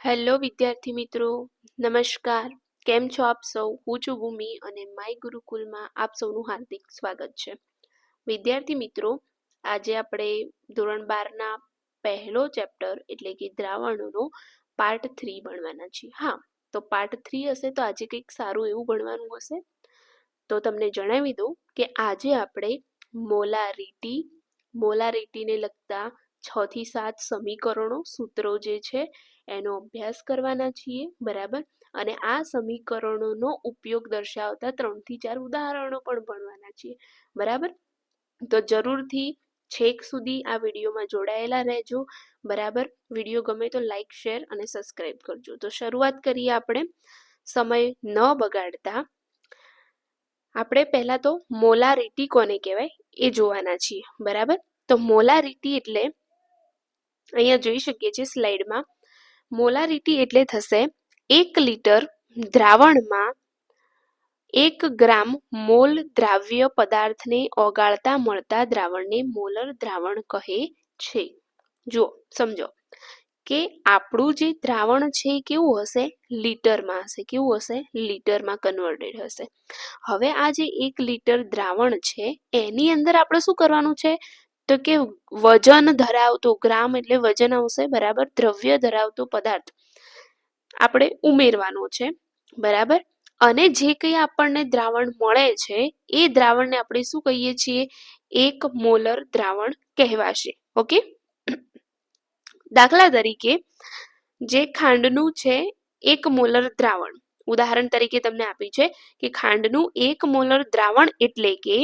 Hello વિદ્યાર્થી મિત્રો, નમસ્કાર. કેમ છો આપ સૌ? હું છું ભૂમિ અને માય ગુરુકુલમાં આપ સૌનું હાર્દિક સ્વાગત છે. વિદ્યાર્થી મિત્રો, આજે આપણે ધોરણ 12ના પહેલો ચેપ્ટર એટલે કે દ્રાવણોનો પાર્ટ 3 ભણવાના છીએ. હા, તો પાર્ટ 3 હશે તો આજે કંઈક સારું એવું ભણવાનું હશે. તો તમને જણાવી દઉં કે આજે આપણે મોલારિટીને લગતા 6 થી 7 સમીકરણો, સૂત્રો જે છે એનો અભ્યાસ કરવાના છીએ, બરાબર. અને આ સમીકરણોનો ઉપયોગ દર્શાવતા 3 થી 4 ઉદાહરણો પણ ભણવાના છીએ, બરાબર. તો જરૂરથી છેક સુધી આ વિડીયોમાં જોડાયેલા રહેજો, બરાબર. વિડીયો ગમે તો લાઈક, શેર અને સબસ્ક્રાઇબ કરજો. તો શરૂઆત કરીએ આપણે. સમય ન બગાડતા આપણે પહેલા તો મોલારિટી કોને કહેવાય એ જોવાના છીએ, બરાબર. તો મોલારિટી એટલે અહીંયા જોઈ શકીએ છીએ સ્લાઇડમાં. મોલારિટી એટલે થશે 1 લિટર દ્રાવણમાં 1 ગ્રામ મોલ દ્રાવ્ય પદાર્થને ઓગાળતા મળતા દ્રાવણને મોલર દ્રાવણ કહે છે. જુઓ, સમજો કે આપણું જે દ્રાવણ છે એ કેવું હશે? લીટરમાં હશે. કેવું હશે? લીટરમાં કન્વર્ટેડ હશે. હવે આ જે 1 લિટર દ્રાવણ છે એની અંદર આપણે શું કરવાનું છે? તો કે વજન ધરાવતો, ગ્રામ એટલે વજન આવશે, બરાબર. દ્રવ્ય ધરાવતો પદાર્થ આપણે ઉમેરવાનો છે, બરાબર. અને જે કંઈ આપણને દ્રાવણ મળે છે એ દ્રાવણને આપણે શું કહીએ છીએ? 1 મોલર દ્રાવણ કહેવાશે. ઓકે. દાખલા તરીકે જે ખાંડનું છે 1 મોલર દ્રાવણ, ઉદાહરણ તરીકે તમને આપ્યું છે કે ખાંડનું 1 મોલર દ્રાવણ એટલે કે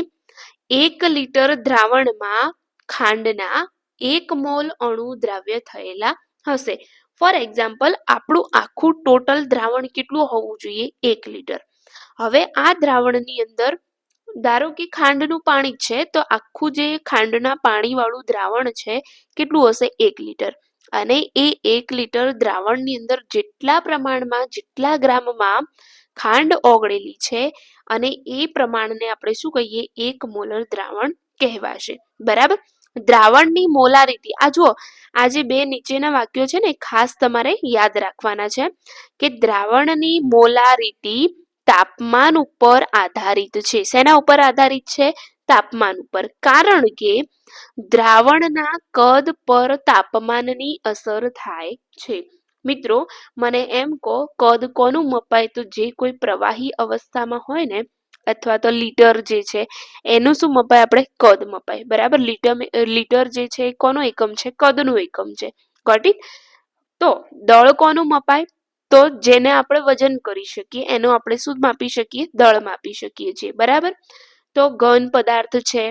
1 લિટર દ્રાવણમાં ખાંડના 1 મોલ અણુ દ્રાવ્ય થયેલા હશે. ફોર એક્ઝામ્પલ, આપણું આખું ટોટલ દ્રાવણ કેટલું હોવું જોઈએ? 1 લિટર. હવે આ દ્રાવણની અંદર ધારો કે ખાંડનું પાણી છે, તો આખું જે ખાંડના પાણીવાળું દ્રાવણ છે કેટલું હશે? 1 લિટર. અને એ 1 લિટર દ્રાવણની અંદર જેટલા પ્રમાણમાં, જેટલા ગ્રામમાં ખાંડ ઓગળેલી છે અને એ પ્રમાણને આપણે શું કહીએ? 1 મોલર દ્રાવણ કહેવાશે, બરાબર. દ્રાવણની મોલારિટી, આ જુઓ, આ જે બે નીચેના વાક્યો છે ને ખાસ તમારે યાદ રાખવાના છે કે દ્રાવણની મોલારિટી તાપમાન ઉપર આધારિત છે. શેના ઉપર આધારિત છે? તાપમાન ઉપર. કારણ કે દ્રાવણના કદ પર તાપમાનની અસર થાય છે. મિત્રો, મને એમ કહો, કદ કોનું મપાય? તો જે કોઈ પ્રવાહી અવસ્થામાં હોય ને, અથવા તો લીટર જે છે એનું શું મપાય? આપણે કદ મપાય, બરાબર. લીટર જે છે કોનો એકમ છે? કદનું એકમ છે. Got it? તો દળ કોનું મપાય? તો જેને આપણે વજન કરી શકીએ એનો આપણે શું માપી શકીએ? દળ માપી શકીએ છીએ, બરાબર. તો ઘન પદાર્થ છે,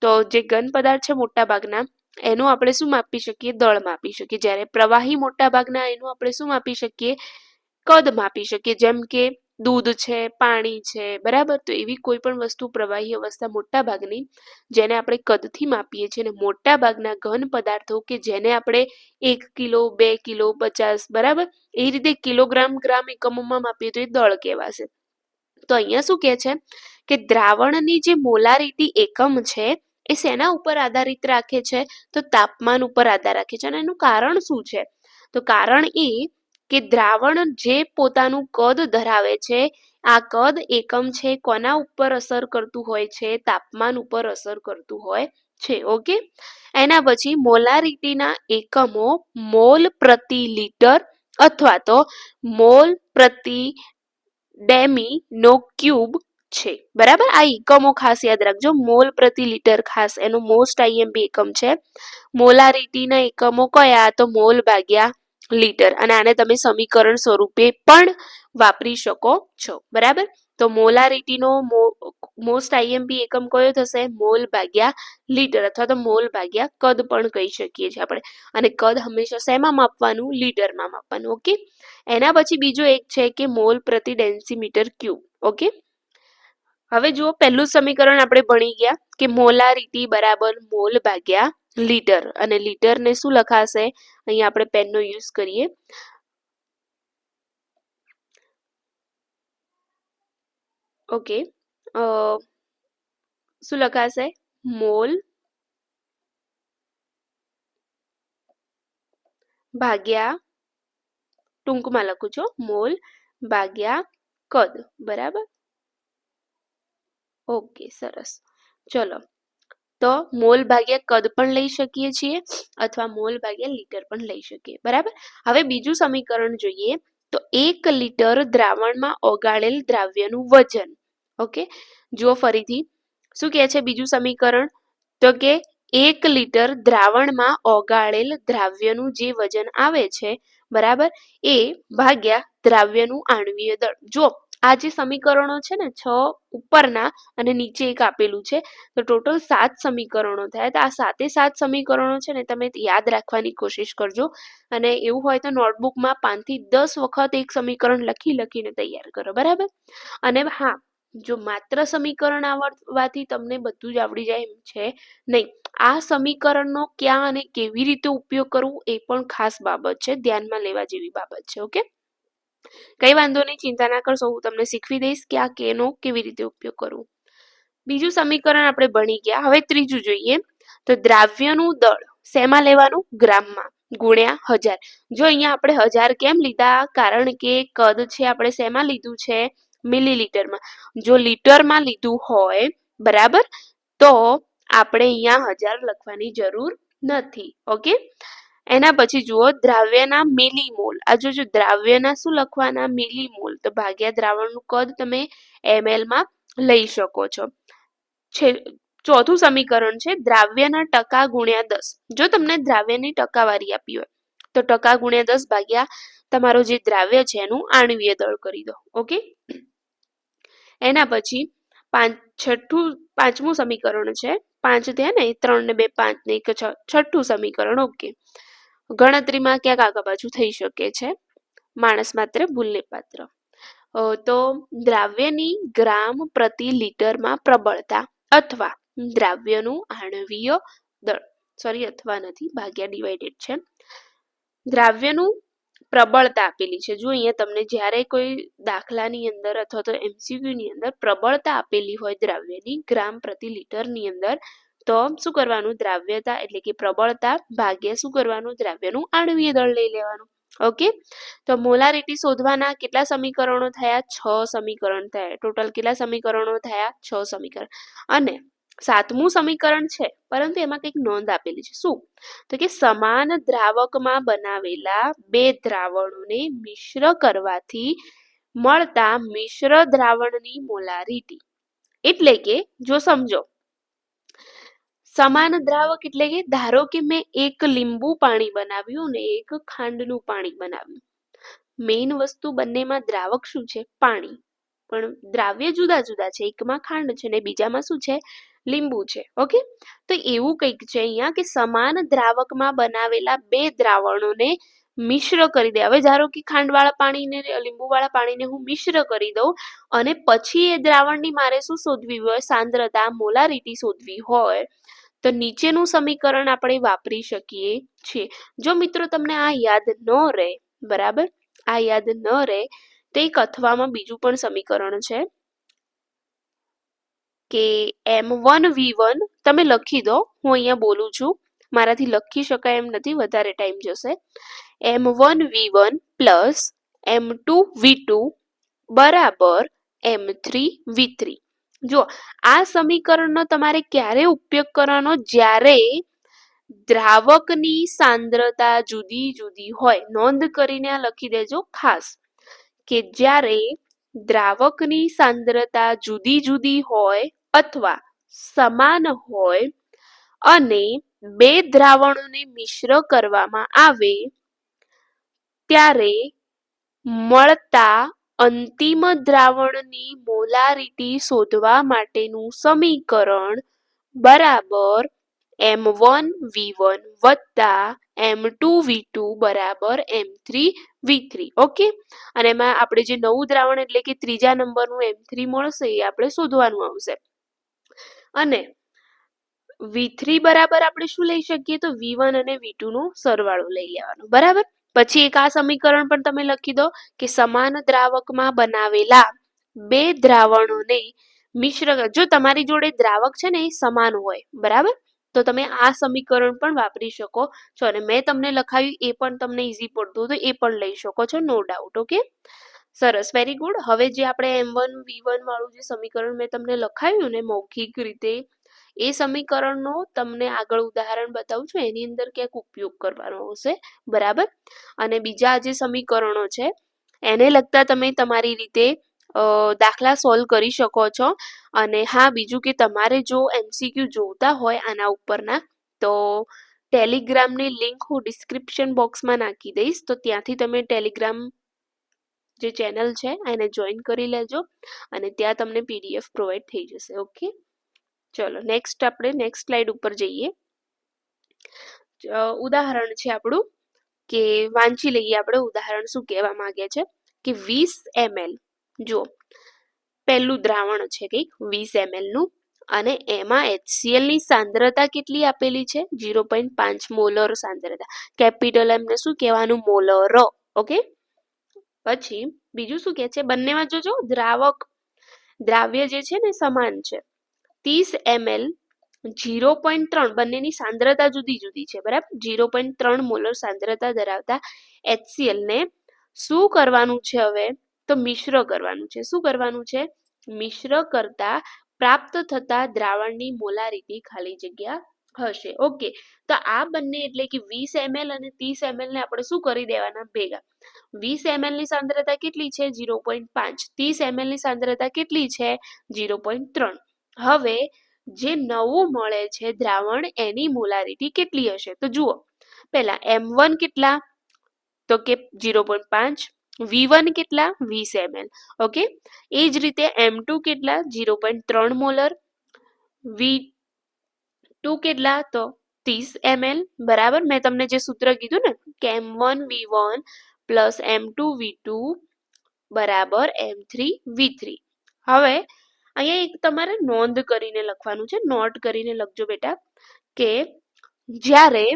તો જે ઘન પદાર્થ છે મોટા ભાગના એનું આપણે શું માપી શકીએ? દળ માપી શકીએ. જ્યારે પ્રવાહી મોટા ભાગના એનું આપણે શું માપી શકીએ? કદ માપી શકીએ. જેમ કે દૂધ છે, પાણી છે, બરાબર. તો એવી કોઈ પણ વસ્તુ પ્રવાહી અવસ્થા મોટા ભાગની જેને આપણે કદથી માપીએ છીએ, અને મોટા ભાગના ઘન પદાર્થો કે જેને આપણે 1 કિલો, 2 કિલો, 50, બરાબર, એ રીતે કિલોગ્રામ, ગ્રામ એકમોમાં માપીએ તો એ દળ કહેવાશે. તો અહીંયા શું કહે છે કે દ્રાવણની જે મોલારિટી એકમ છે એ શેના ઉપર આધારિત રાખે છે? તો તાપમાન ઉપર આધાર રાખે છે. અને એનું કારણ શું છે? તો કારણ એ કે દ્રાવણ જે પોતાનું કદ ધરાવે છે, આ કદ એકમ છે કોના ઉપર અસર કરતું હોય છે? તાપમાન ઉપર અસર કરતું હોય છે. ઓકે. એના પછી મોલારિટીના એકમો મોલ પ્રતિ લિટર અથવા તો મોલ પ્રતિ ડેમી નો ક્યુબ છે, બરાબર. આ એકમો ખાસ યાદ રાખજો. મોલ પ્રતિ લિટર ખાસ એનો મોસ્ટ આઈએમપી એકમ છે. મોલારિટીના એકમો કયા? તો મોલ ભાગ્યા લિટર. અને આને તમે સમીકરણ સ્વરૂપે પણ વાપરી શકો છો, બરાબર. તો મોલારિટીનો મોસ્ટ આઈએમપી એકમ કયો થશે? મોલ ભાગ્યા લિટર, અથવા તો મોલ ભાગ્યા કદ પણ કહી શકીએ છીએ આપણે. અને કદ હંમેશા શેમાં માપવાનું? લીટરમાં માપવાનું. ઓકે. એના પછી બીજો એક છે કે મોલ પ્રતિ ડેન્સીમીટર ક્યુબ. ઓકે. હવે જુઓ, પહેલું સમીકરણ આપણે ભણી ગયા કે મોલારિટી બરાબર મોલ ભાગ્યા લિટર. અને લિટરને શું લખાશે? અહીંયા આપણે પેનનો યુઝ કરીએ. ઓકે. શું લખાશે? મોલ ભાગ્યા ટૂંકમાં લખું છું, મોલ ભાગ્યા કદ, બરાબર. ઓકે, સરસ. ચલો, તો મોલ ભાગ્યા કદ પણ લઈ શકીએ છીએ અથવા મોલ ભાગ્યા લીટર પણ લઈ શકીએ, બરાબર. હવે બીજું સમીકરણ જોઈએ તો 1 લીટર દ્રાવણમાં ઓગાળેલ દ્રાવ્યનું વજન. ઓકે, જુઓ ફરીથી શું કહે છે બીજું સમીકરણ, તો કે 1 લીટર દ્રાવણમાં ઓગાળેલ દ્રાવ્યનું જે વજન આવે છે, બરાબર, એ ભાગ્યા દ્રાવ્યનું આણ્વીય દળ. જો આ જે સમીકરણો છે ને 6 ઉપરના અને નીચે એક આપેલું છે, તો ટોટલ 7 સમીકરણો થયા. તો આ 7 સમીકરણો છે ને તમે યાદ રાખવાની કોશિશ કરજો, અને એવું હોય તો નોટબુકમાં 5 થી 10 વખત એક સમીકરણ લખીને તૈયાર કરો, બરાબર. અને હા, જો માત્ર સમીકરણ આવડવાથી તમને બધું જ આવડી જાય એમ છે નહીં. આ સમીકરણનો ક્યાં અને કેવી રીતે ઉપયોગ કરવો એ પણ ખાસ બાબત છે, ધ્યાનમાં લેવા જેવી બાબત છે. ઓકે, કઈ વાંધો નહીં, ચિંતા ના કરશો, હું તમને શીખવી દઈશ કે આ કેનો કેવી રીતે ઉપયોગ કરવો. બીજું સમીકરણ આપણે ભણી ગયા. હવે ત્રીજું જોઈએ તો દ્રાવ્યનું દળ શેમાં લેવાનું, ગ્રામમાં ગુણ્યા 1000. જો અહીંયા આપણે 1000 કેમ લીધા, કારણ કે કદ છે આપણે શેમાં લીધું છે, મિલીલીટરમાં. જો લીટરમાં લીધું હોય, બરાબર, તો આપણે અહીંયા 1000 લખવાની જરૂર નથી. ઓકે, એના પછી જુઓ દ્રાવ્યના મિલીમોલ. આ જો દ્રાવ્યના શું લખવાના, મિલીમોલ, તો ભાગ્યા દ્રાવણનું કદ તમે ml માં લઈ શકો છો. ચોથું સમીકરણ છે દ્રાવ્યના ટકા ગુણ્યા 10. જો તમને દ્રાવ્યની ટકાવારી આપી હોય તો ટકા ગુણ્યા 10 ભાગ્યા તમારો જે દ્રાવ્ય છે એનું આણ્વીય દળ કરી દો. ઓકે, એના પછી પાંચમું સમીકરણ છે, 5 થયા ને, 3 ને 2 5 ને 1 6, છઠ્ઠું સમીકરણ. ઓકે, ગણતરીમાં ક્યાંક આગળ પાછું થઈ શકે છે, માણસ માત્ર ભૂલને પાત્ર. તો દ્રાવ્યની ગ્રામ પ્રતિ લીટરમાં પ્રબળતા અથવા દ્રાવ્યનું આણ્વીય દળ, સોરી અથવા નથી, ભાગ્યા ડિવાઇડેડ છે, દ્રાવ્યનું પ્રબળતા આપેલી છે. જો અહીંયા તમને જ્યારે કોઈ દાખલાની અંદર અથવા તો MCQ ની અંદર પ્રબળતા આપેલી હોય દ્રાવ્યની ગ્રામ પ્રતિ લીટરની અંદર, તો શું કરવાનું, દ્રાવ્યતા એટલે કે પ્રબળતા ભાગ્યા શું કરવાનું, દ્રાવ્યનું આણ્વીય દળ લઈ લેવાનું. ઓકે, તો મોલારિટી શોધવાના કેટલા સમીકરણો થયા, 6 સમીકરણ થયા. ટોટલ કેટલા સમીકરણો થયા, 6 સમીકરણ. અને 7મું સમીકરણ છે, પરંતુ એમાં કંઈક નોંધ આપેલી છે. શું, તો કે સમાન દ્રાવકમાં બનાવેલા 2 દ્રાવણોને મિશ્ર કરવાથી મળતા મિશ્ર દ્રાવણની મોલારિટી. એટલે કે જો સમજો, સમાન દ્રાવક એટલે કે ધારો કે મેં એક લીંબુ પાણી બનાવ્યું ને એક ખાંડનું પાણી બનાવ્યું. મેઇન વસ્તુ બંનેમાં દ્રાવક શું છે, પાણી, પણ દ્રાવ્ય જુદા જુદા છે. એકમાં ખાંડ છે ને બીજામાં શું છે, લીંબુ છે. ઓકે, તો એવું કંઈક છે અહીંયા કે સમાન દ્રાવકમાં બનાવેલા 2 દ્રાવણોને મિશ્ર કરી દે. હવે ધારો કે ખાંડવાળા પાણીને લીંબુવાળા પાણીને હું મિશ્ર કરી દઉં અને પછી એ દ્રાવણની મારે શું શોધવી હોય, સાંદ્રતા, મોલારિટી શોધવી હોય, તો નીચેનું સમીકરણ આપણે વાપરી શકીએ છીએ. જો મિત્રો તમને આ યાદ ન રહે, બરાબર, આ યાદ ન રહે તો એક અથવામાં બીજું પણ સમીકરણ છે કે M1V1 તમે લખી દો, હું અહીંયા બોલું છું, મારાથી લખી શકાય એમ નથી, વધારે ટાઈમ જશે. M1V1 પ્લસ M2V2 બરાબર M3V3. જો આ સમીકરણનો તમારે ક્યારે ઉપયોગ કરવાનો, જ્યારે દ્રાવકની સાંદ્રતા જુદી જુદી હોય. નોંધ કરીને આ લખી દેજો ખાસ, કે જ્યારે દ્રાવકની સાંદ્રતા જુદી જુદી હોય અથવા સમાન હોય અને 2 દ્રાવણોને મિશ્ર કરવામાં આવે ત્યારે મળતા અંતિમ દ્રાવણની મોલારિટી શોધવા માટેનું સમીકરણ બરાબર M1V1 વત્તા M2V2 બરાબર M3V3. ઓકે, અને એમાં આપણે જે નવું દ્રાવણ એટલે કે ત્રીજા નંબરનું M3 મળશે એ આપણે શોધવાનું આવશે. અને V3 બરાબર આપણે શું લઈ શકીએ, તો V1 અને V2 નો સરવાળો લઈ લેવાનો, બરાબર. પછી એક આ સમીકરણ પણ તમે લખી દો કે સમાન દ્રાવકમાં બનાવેલા 2 દ્રાવણોને મિશ્ર. જો તમારી જોડે દ્રાવક છે ને એ સમાન હોય, બરાબર, તો તમે આ સમીકરણ પણ વાપરી શકો છો અને મેં તમને લખાવ્યું એ પણ તમને ઇઝી પડતું તો એ પણ લઈ શકો છો, નો ડાઉટ. ઓકે, સરસ, વેરી ગુડ. હવે જે આપણે m1 v1 વાળું જે સમીકરણ મેં તમને લખાવ્યું ને મૌખિક રીતે, એ સમીકરણનો તમને આગળ ઉદાહરણ બતાવું છું, એની અંદર ક્યાંક ઉપયોગ કરવાનો હશે, બરાબર. અને બીજા જે સમીકરણો છે એને લગતા તમે તમારી રીતે દાખલા સોલ્વ કરી શકો છો. અને હા, બીજું કે તમારે જો MCQ જોતા હોય આના ઉપરના, તો ટેલિગ્રામની લિંક હું ડિસ્ક્રિપ્શન બોક્સમાં નાખી દઈશ, તો ત્યાંથી તમે ટેલિગ્રામ જે ચેનલ છે એને જોઈન કરી લેજો અને ત્યાં તમને PDF પ્રોવાઈડ થઈ જશે. ઓકે, ચલો નેક્સ્ટ આપણે નેક્સ્ટ સ્લાઇડ ઉપર જઈએ. ઉદાહરણ છે આપણું, કે વાંચી લઈએ આપણે ઉદાહરણ શું કહેવા માંગે છે, કે 20 ml, જો પહેલું દ્રાવણ છે કંઈક 20 ml નું, અને એમાં HCl ની સાંદ્રતા કેટલી આપેલી છે? 0.5 મોલર સાંદ્રતા. કેપિટલ M ને શું કહેવાનું? મોલર. ઓકે, પછી બીજું શું કહે છે, બંનેમાં જોજો દ્રાવ્ય જે છે ને સમાન છે. 30 ml 0.3, બંનેની સાંદ્રતા જુદી જુદી છે, બરાબર. 0.3 મોલર સાંદ્રતા ધરાવતા HCl ને શું કરવાનું છે? હવે તો મિશ્ર કરવાનું છે. શું કરવાનું છે? મિશ્ર કરતા પ્રાપ્ત થતા દ્રાવણની મોલારિટી ખાલી જગ્યા હશે. ઓકે, તો આ બંને એટલે કે 20 ml અને 30 ml ને આપણે શું કરી દેવાના? ભેગા. 20 ml ની સાંદ્રતા કેટલી છે? 0.5. 30 ml ની સાંદ્રતા કેટલી છે? 0.3. હવે જે નવું મળે છે દ્રાવણ, એની મોલારિટી કેટલી હશે? તો જુઓ, પહેલા M1 કેટલા? તો કે 0.5. V1 કેટલા? 20 ml. ઓકે, એ જ રીતે M2 કેટલા? 0.3 મોલર. V2 કેટલા? તો 30 ml, બરાબર. મેં તમને જે સૂત્ર કીધું ને, કે M1 V1 plus M2 V2 બરાબર M3 V3. હવે અહીંયા એક તમારે નોંધ કરીને લખવાનું છે, નોટ કરીને લખજો બેટા, કે જ્યારે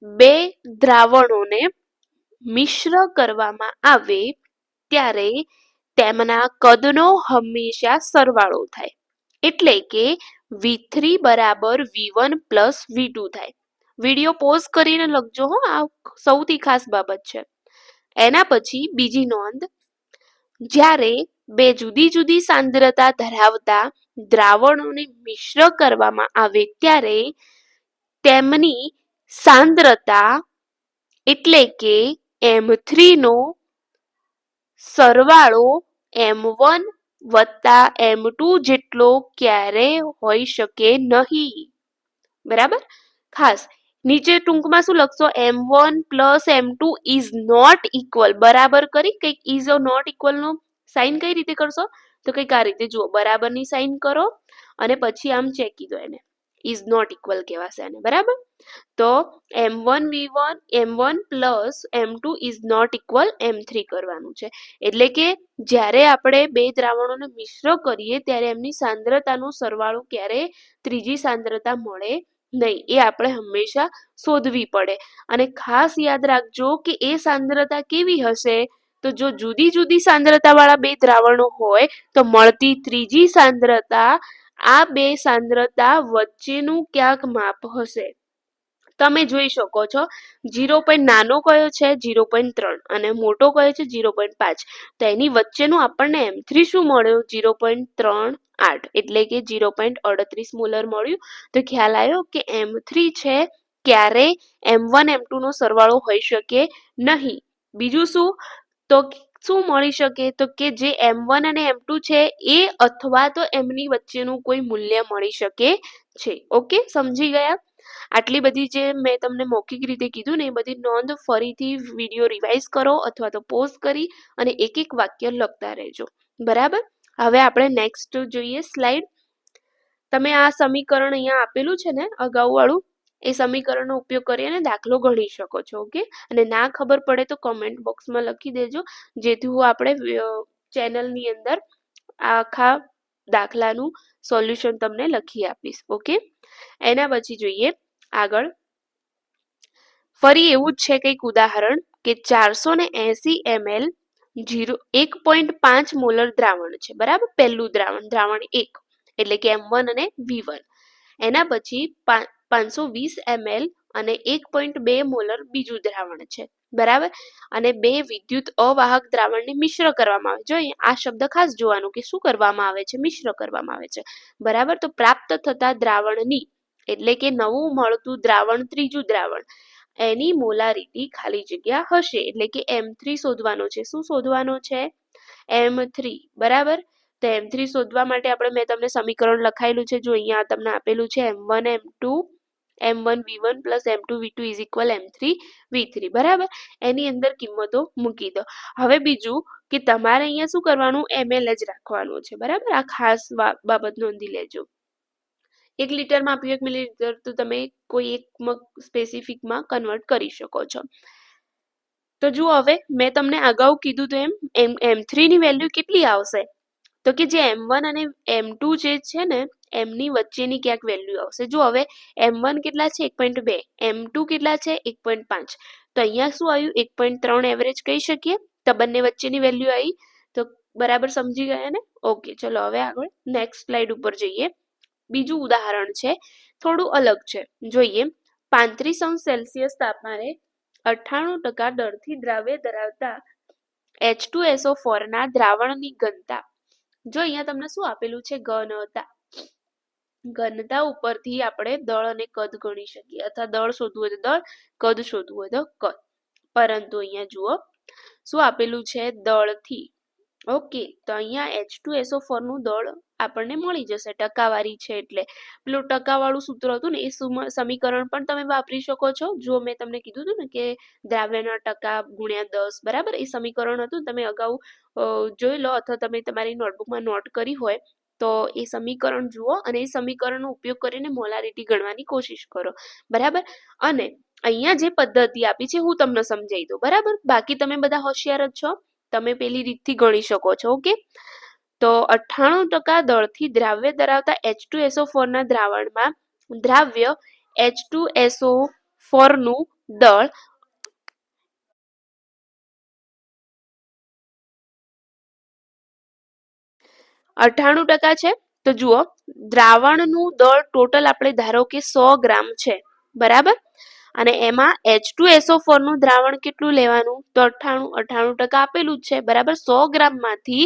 બે દ્રાવણોને મિશ્ર કરવામાં આવે ત્યારે તેમના કદનો હંમેશા સરવાળો થાય, એટલે કે V3 બરાબર V1 પ્લસ V2 થાય. વિડીયો પોઝ કરીને લખજો હો, આ સૌથી ખાસ બાબત છે. એના પછી બીજી નોંધ, જ્યારે બે જુદી જુદી સાંદ્રતા ધરાવતા દ્રાવણોને મિશ્ર કરવામાં આવે ત્યારે તેમની સાંદ્રતા એટલે કે M3 નો સરવાળો M1 વત્તા M2 જેટલો ક્યારે હોઈ શકે નહીં, બરાબર. ખાસ નીચે ટૂંકમાં શું લખશો? M1 plus M2 is not equal, બરાબર કરી કંઈક ઇઝ નોટ ઇક્વલ નો સાઇન કઈ રીતે કરશો? તો કંઈક આ રીતે જુઓ, બરાબરની સાઇન કરો અને પછી આમ ચેકી દો, એને ઇઝ નોટ ઇક્વલ કહેવાશે આને, બરાબર. તો M1 V1 M1 plus M2 is not equal M3 કરવાનું છે. એટલે કે જ્યારે આપણે બે દ્રાવણોને મિશ્ર કરીએ ત્યારે એમની સાંદ્રતાનો સરવાળો ક્યારે ત્રીજી સાંદ્રતા મળે નહીં, એ આપણે હંમેશા શોધવી પડે. અને ખાસ યાદ રાખજો કે એ સાંદ્રતા કેવી હશે? તો જો જુદી જુદી સાંદ્રતા વાળા બે દ્રાવણો હોય તો મળતી ત્રીજી સાંદ્રતા આ બે સાંદ્રતા વચ્ચેનું ક્યાંક માપ હશે. તમે જોઈ શકો છો, 0. નાનો કયો છે? 0.3 અને મોટો કયો છે? 0.5. તો એની વચ્ચેનું આપણને M3 શું મળ્યો? 0.38, એટલે કે 0.38 મોલર મળ્યું. તો ખ્યાલ આવ્યો કે M3 છે ક્યારે M1 M2 નો સરવાળો હોઈ શકે નહીં. બીજું શું? તો શું મળી શકે? તો કે જે M1 અને M2 છે એ અથવા તો એમની વચ્ચેનું કોઈ મૂલ્ય મળી શકે છે. ઓકે, સમજી ગયા? આટલી બધી જે મેં તમને મૌખિક રીતે કીધું ને, એ બધી નોંધ ફરીથી વિડીયો રિવાઇઝ કરો અથવા તો પોઝ કરી અને એક એક વાક્ય લખતા રહેજો, બરાબર. હવે આપણે નેક્સ્ટ જોઈએ સ્લાઇડ. તમે આ સમીકરણ અહીંયા આપેલું છે ને અગાઉ વાળું, એ સમીકરણનો ઉપયોગ કરીને દાખલો ગણી શકો છો. ઓકે, અને ના ખબર પડે તો કોમેન્ટ બોક્સમાં લખી દેજો, જેથી હું આપણે ચેનલની અંદર આખા દાખલાનું સોલ્યુશન તમને લખી આપીશ. ઓકે, એના પછી જોઈએ આગળ. ફરી એવું જ છે કંઈક ઉદાહરણ, કે 480 ml 1.5 મોલર દ્રાવણ છે, બરાબર. પહેલું દ્રાવણ 1 એટલે કે M1 અને V1. એના પછી 520 ml અને 1.2 મોલર બીજું દ્રાવણ છે, બરાબર. અને બે વિદ્યુત અવાહક દ્રાવણને મિશ્ર કરવામાં આવે. જો આ શબ્દ ખાસ જોવાનું કે શું કરવામાં આવે છે, મિશ્ર કરવામાં આવે છે, બરાબર. તો પ્રાપ્ત થતા દ્રાવણની એટલે કે નવું મળતું દ્રાવણ, ત્રીજું દ્રાવણ, એની મોલારિટી ખાલી જગ્યા હશે, એટલે કે M3 શોધવાનો છે. શું શોધવાનો છે? M3, બરાબર. તો M3 શોધવા માટે મેં તમને સમીકરણ લખાયેલું છે, જો અહીંયા તમને આપેલું છે M1 M2 M1 V1 plus M2 V2 is equal M3 V3, બરાબર. એની અંદર કિંમતો મૂકી દો. હવે બીજું કે તમારે અહીંયા શું કરવાનું, ml જ રાખવાનું છે, બરાબર. આ ખાસ બાબત નોંધી લેજો. 1 લિટરમાં આપ્યું 1 મિલીલીટર, તો તમે કોઈ એક સ્પેસિફિકમાં કન્વર્ટ કરી શકો છો. તો જુઓ, હવે મેં તમને અગાઉ કીધું તો M3 ની વેલ્યુ કેટલી આવશે, તો કે જે M1 અને M2 જે છે ને એમની વચ્ચેની ક્યાંક વેલ્યુ આવશે. જો હવે M1 કેટલા છે 1.2, M2 કેટલા છે 1.5, તો અહીંયા શું આવ્યું 1.3 એવરેજ કહી શકીએ. તો બંને વચ્ચેની વેલ્યુ આવી. તો બરાબર સમજી ગયા ને? ઓકે, ચલો હવે આગળ નેક્સ્ટ સ્લાઇડ ઉપર જઈએ. બીજું ઉદાહરણ છે, થોડું અલગ છે, જોઈએ. 35°C તાપમાને 98% દળથી દ્રાવ્ય ધરાવતા H2SO4 ના દ્રાવણની ઘનતા. જો અહીંયા તમને શું આપેલું છે, ઘનતા. ઘનતા ઉપરથી આપણે દળ અને કદ ગણી શકીએ, અથવા દળ શોધવું હોય તો દળ, કદ શોધવું હોય તો કદ. પરંતુ અહીંયા જુઓ શું આપેલું છે, દળથી. ઓકે, તો અહીંયા H2SO4 નું દળ આપણને મળી જશે, ટકાવારી છે એટલે. પેલું ટકાવાળું સૂત્ર હતું ને, એ સમીકરણ પણ તમે વાપરી શકો છો. જો મેં તમને કીધું હતું ને કે દ્રાવ્યના ટકા ગુણ્યા 10, બરાબર. એ સમીકરણ હતું, તમે અગાઉ જોઈ લો, અથવા તમે તમારી નોટબુકમાં નોટ કરી હોય તો એ સમીકરણ જુઓ અને એ સમીકરણનો ઉપયોગ કરીને મોલારિટી ગણવાની કોશિશ કરો, બરાબર. અને અહીંયા જે પદ્ધતિ આપી છે હું તમને સમજાવી દઉં, બરાબર. બાકી તમે બધા હોશિયાર જ છો, તમે પેલી રીતથી ગણી શકો છો. ઓકે, તો 98% દળથી દ્રાવ્ય ધરાવતા H2SO4 ના દ્રાવણમાં દ્રાવ્ય H2SO4 નું દળ 98% છે. તો જુઓ, દ્રાવણનું દળ ટોટલ આપણે ધારો કે 100 ગ્રામ છે, બરાબર. અને એમાં H2SO4 નું દ્રાવણ કેટલું લેવાનું, તો 98% આપેલું જ છે, બરાબર. 100 ગ્રામમાંથી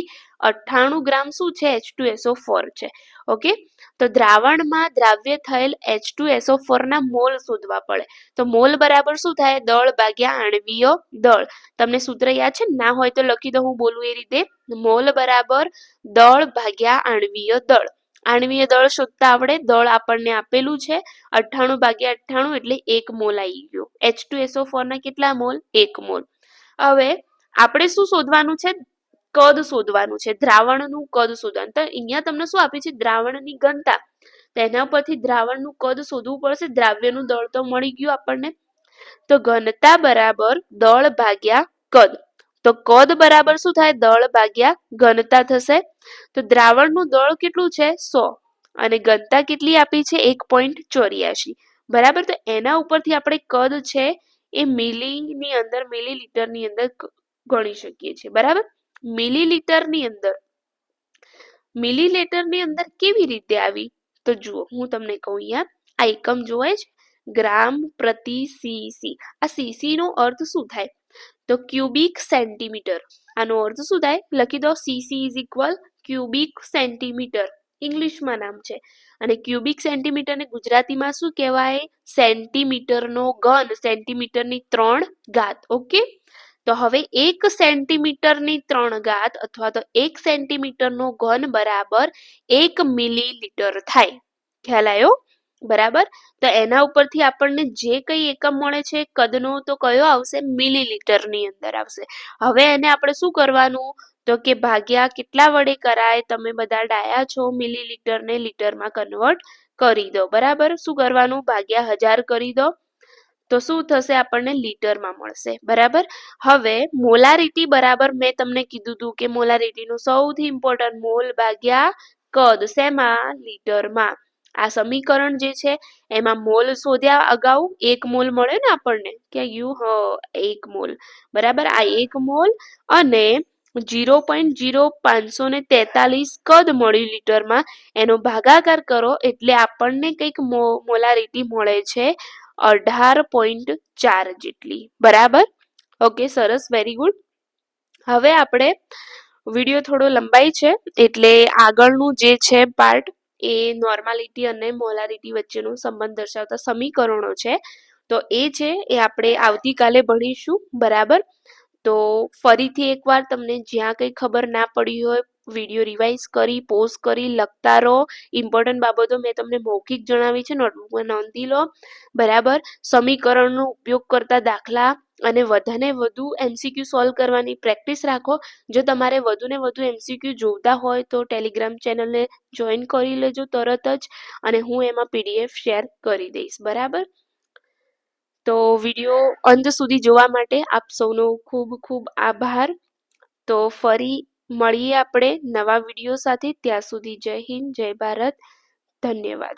98 ગ્રામ શું છે, H2SO4 છે. ઓકે, તો દ્રાવણમાં દ્રાવ્ય થયેલ H2SO4 ના મોલ શોધવા પડે. તો મોલ બરાબર શું થાય, દળ ભાગ્યા આણ્વીય દળ. તમને સૂત્ર યાદ છે, ના હોય તો લખી દો, હું બોલું એ રીતે. મોલ બરાબર દળ ભાગ્યા આણ્વીય દળ. આણ્વીય દળ શોધતા આવડે. દળ આપણને આપેલું છે 98 ભાગ્યા 98 એટલે 1 મોલ આવી ગયો. H2SO4 ના કેટલા મોલ, 1 મોલ. હવે આપણે શું શોધવાનું છે, કદ શોધવાનું છે, દ્રાવણનું કદ શોધવાનું. તો અહીંયા તમને શું આપ્યું છે, દ્રાવણની ઘનતા. તેના પરથી દ્રાવણનું કદ શોધવું પડશે. દ્રાવ્યનું દળ તો મળી ગયું આપણને. તો ઘનતા બરાબર દળ ભાગ્યા કદ. તો કદ બરાબર શું થાય, દળ ભાગ્યા ઘનતા થશે. તો દ્રાવણનું દળ કેટલું છે, 100, અને ઘનતા કેટલી આપી છે, 1.84, બરાબર. તો એના ઉપરથી આપણે કદ છે એ મિલીની અંદર, મિલીલીટરની અંદર ગણી શકીએ છીએ, બરાબર. મિલીલીટરની અંદર કેવી રીતે આવી, તો જુઓ હું તમને કહું. અહીંયા આ એકમ જોવાય છે, ગ્રામ પ્રતિ સીસી. આ સીસી નો અર્થ શું થાય, તો ક્યુબિક સેન્ટીમીટર. આનો અર્થ શું થાય, લખી દો, CC is equal cubic centimetre, ઇંગ્લિશમાં નામ છે. અને ક્યુબિક સેન્ટીમીટરને ગુજરાતીમાં શું કહેવાય, સેન્ટીમીટરનો ઘન, સેન્ટીમીટરની 3 ઘાત. ઓકે, તો હવે 1 સેન્ટીમીટરની 3 ઘાત અથવા તો 1 સેન્ટીમીટરનો ઘન બરાબર 1 મિલીલીટર થાય. ખ્યાલ આવ્યો, બરાબર. તો એના ઉપરથી આપણને જે કઈ એકમ મળે છે કદનો, તો કયો આવશે, મિલીલીટરની અંદર આવશે. હવે એને આપણે શું કરવાનું, તો કે ભાગ્યા કેટલા વડે કરાય, તમે બધા ડાયા છો, મિલીલીટરને લીટરમાં કન્વર્ટ કરી દો, બરાબર. શું કરવાનું, ભાગ્યા 1000 કરી દો, તો શું થશે, આપણને લીટરમાં મળશે, બરાબર. હવે મોલારિટી બરાબર મેં તમને કીધું હતું કે મોલારિટીનું સૌથી ઇમ્પોર્ટન્ટ મોલ ભાગ્યા કદ, શેમાં, લીટરમાં. આ સમીકરણ જે છે એમાં મોલ શોધ્યા અગાઉ, 1 મોલ મળે ને આપણને, ક્યાં ગયું, 1 મોલ, બરાબર. આ 1 મોલ અને 0.0543 કદ મળ્યું લીટરમાં, એનો ભાગાકાર કરો એટલે આપણને કંઈક મોલારિટી મળે છે 18.4 જેટલી. બરાબર? ઓકે, સરસ, વેરી ગુડ. હવે આપણે વિડીયો થોડો લંબાઈ છે એટલે આગળનું જે છે પાર્ટ એ નોર્માલિટી અને મોલારિટી વચ્ચેનો સંબંધ દર્શાવતા સમીકરણો છે. તો એ છે એ આપણે આવતીકાલે ભણીશું. બરાબર? તો ફરીથી એકવાર તમને જ્યાં કંઈ ખબર ના પડી હોય વિડીયો રિવાઇઝ કરી, પોઝ કરી, લખતા રહો. ઇમ્પોર્ટન્ટ બાબતો મેં તમને મૌખિક જણાવી છે, નોટબુકમાં નોંધી લો. બરાબર? સમીકરણનો ઉપયોગ કરતા દાખલા અને વધારે વધુ MCQ સોલ્વ કરવાની પ્રેક્ટિસ રાખો. જો તમારે વધુ ને વધુ MCQ જોઈતા હોય તો ટેલિગ્રામ ચેનલને જોઈન કરી લેજો તરત જ, અને હું એમાં PDF શેર કરી દઈશ. બરાબર? તો વિડીયો અંત સુધી જોવા માટે આપ સૌનો ખૂબ ખૂબ આભાર. તો ફરી મળીએ આપણે નવા વિડીયો સાથે. ત્યાં સુધી જય હિન્દ, જય ભારત, ધન્યવાદ.